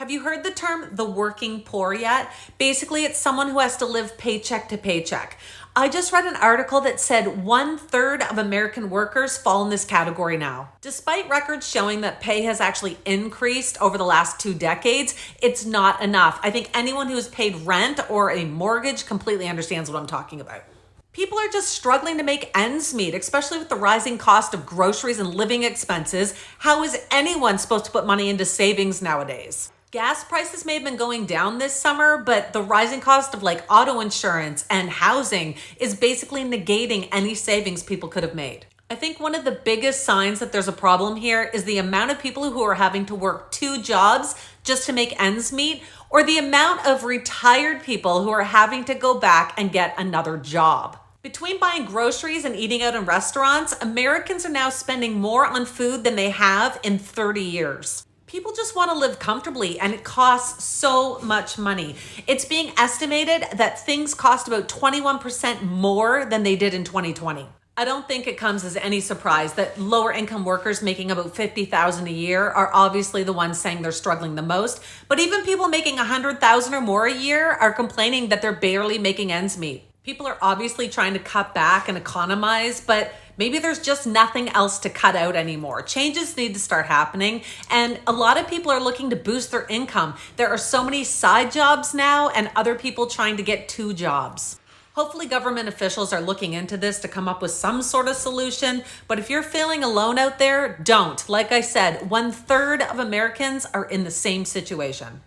Have you heard the term the working poor yet? Basically, it's someone who has to live paycheck to paycheck. I just read an article that said 1/3 of American workers fall in this category now. Despite records showing that pay has actually increased over the last 2 decades, it's not enough. I think anyone who has paid rent or a mortgage completely understands what I'm talking about. People are just struggling to make ends meet, especially with the rising cost of groceries and living expenses. How is anyone supposed to put money into savings nowadays? Gas prices may have been going down this summer, but the rising cost of auto insurance and housing is basically negating any savings people could have made. I think one of the biggest signs that there's a problem here is the amount of people who are having to work 2 jobs just to make ends meet, or the amount of retired people who are having to go back and get another job. Between buying groceries and eating out in restaurants, Americans are now spending more on food than they have in 30 years. People just want to live comfortably, and it costs so much money. It's being estimated that things cost about 21% more than they did in 2020. I don't think it comes as any surprise that lower income workers making about $50,000 a year are obviously the ones saying they're struggling the most. But even people making $100,000 or more a year are complaining that they're barely making ends meet. People are obviously trying to cut back and economize, but maybe there's just nothing else to cut out anymore. Changes need to start happening, and a lot of people are looking to boost their income. There are so many side jobs now and other people trying to get 2 jobs. Hopefully government officials are looking into this to come up with some sort of solution, but if you're feeling alone out there, don't. Like I said, 1/3 of Americans are in the same situation.